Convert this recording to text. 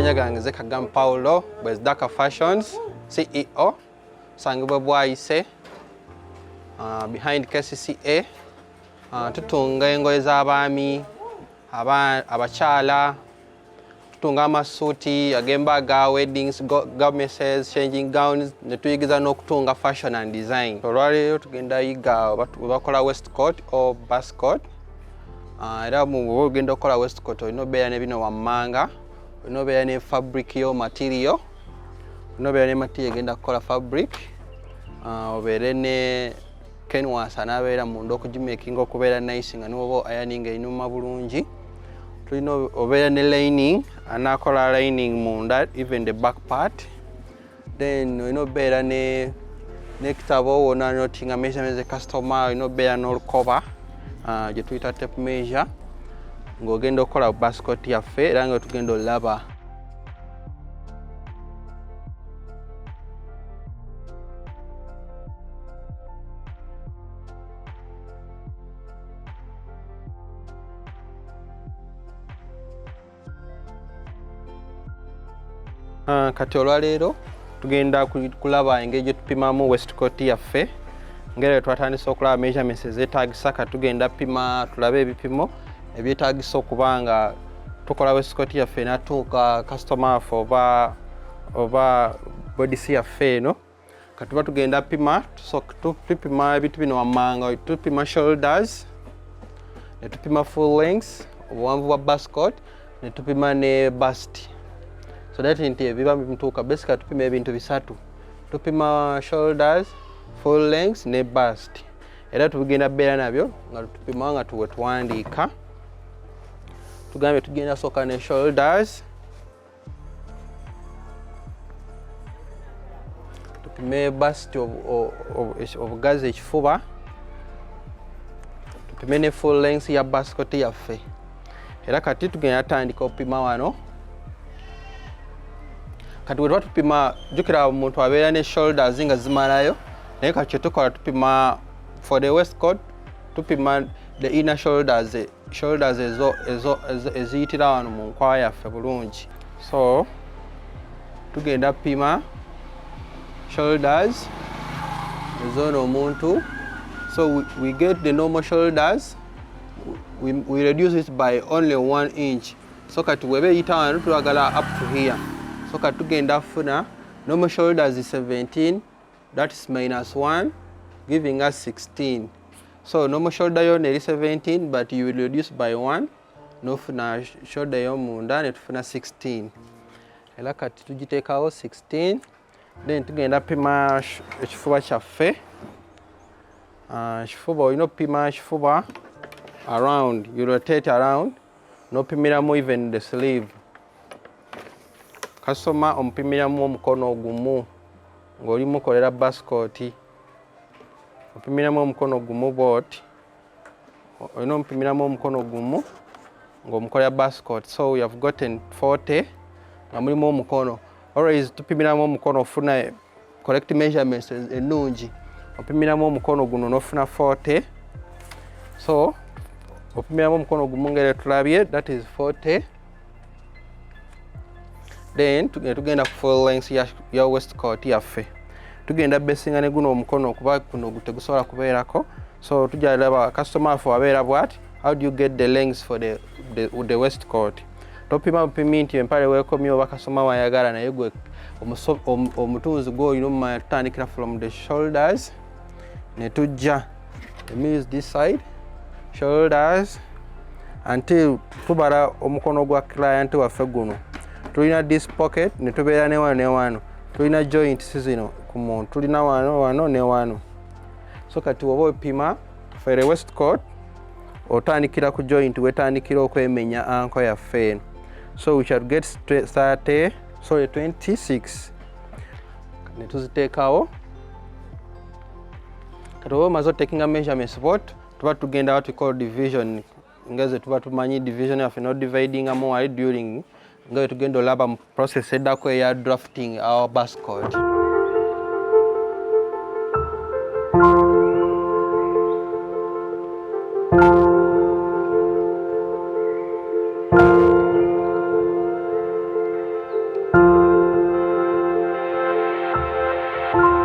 Amanya gange Zekagam Paulo, Bwaise Fashions, CEO, Sangibwe Bwaise, behind KCCA, tutunga engoye z'abaami, abakyala, tutunga amasuuti, agembaga, weddings, goddesses, changing gowns, ne tuyigiza n'okutunga fashion and design. Olwaleero tugenda yiga bakola waistcoat or buscoat. Era mu ogenda okukola waistcoat olina obeera ne bino wammanga, olina obeera ne fabric yo material, olina obeera ne material egenda kukola fabric, obeere ne canvas anaabeera munda okugimakinga okubeera nice nga niwoba ironing einuma bulungi. Tulina obeera ne lining anaakola lining munda, even the back part. Then olina obeera n'ekitabo wonna notinga measurements the customer, olina obeera n'olukoba gye tuyita tape measure ng'ogenda okukola buscoat yaffe era nga tugenda olaba. Kati olwaleero tugenda kulaba engeri gye tupimamu waistcoat yaffe, ngeri twatandise okulaba measurements ezeetaagisa. Kati tugenda pima tulabe ebipimo ebyetaagisa okuba nga tukola waistcoat yaffe n'atuuka customer waffe oba bodisi yaffe eno. Kati tuba tugenda pima, tupima ebintu bino wammanga, tupima shoulders, ne tupima full length, obuwanvu bwa buscoat, ne tupima ne bust. So that nti ebiba bituuka basically tupima ebintu bisatu. Tupima shoulders, full length ne bust. Era tugenda beera nabyo nga tupima nga tuwandiika. Tugambe tugenda sooka ne shoulders. Tupime bust obugazi ekifuba. Tupime ne full length ya buscoat yaffe. Era kati tugenda tandika opima wano. Kati bwe tuba tupima, jjukira omuntu abeera ne shoulders nga zimalayo, naye kati kye tukola tupima for the waistcoat, tupima the inner shoulders eziyitira wano mu nkwaya yaffe bulungi. So tugenda pima shoulders ezoona omuntu. So we get the normal shoulders, we reduce it by only 1 inch. So kati weba eyita wano tulagala up to here. So kati tugenda funa normal shoulders is 17, that is minus 1, giving us 16. So normal shoulder yona eri 17, but you will reduce by 1, nofuna shoulder y'omunda ne tufuna 16. Era kati tugiteekawo 16. Then tugenda pima ekifuba kyaffe. Ekifuba olina opima ekifuba around, you rotate around, n'opimiramu even the sleeve. Customer omupimiramu omukono ogumu ng'oli mukolera buscoat. Opimiramu omukono gumu bw'oti. Olina omupimiramu omukono gumu ng'omukolera buscoat. So we have gotten 40 nga mulimu omukono. Always tupimiramu omukono ofuna correct measurements ennungi. Opimiramu omukono guno n'ofuna 40. So opimiramu omukono gumu ng'era tulabye, that is 40. Then tugenda ku full length ya waistcoat yaffe. Tugenda besinga ne guno omukono okuba guno tegusobola kubeerako. So tujja laba customer waffe abeera bw'ati. How do you get the length for the waistcoat? Topima bupimi nti empale weekomye oba customer wayagala naye gwe omutunzi gw'olina omumanya tutandikira from the shoulders ne tujja. Let me use this side. Shoulders until tubala omukono gwa client waffe guno. Tulina this pocket ne tubeera ne wano ne wano. Tulina joints zino ku muntu. Tulina wano ne wano. So kati woba opima for the waistcoat otandikira ku joint wetandikira okwemenya anko yaffe eno. So we shall get 26. Ne tuziteekawo. Kati woba omaze otakinga measurements tuba tugenda what we call division. Ngaze tuba tumanyi division yaffe no dividing amu wali during nga tugenda olaba mu process eddako eya drafting our buscoat.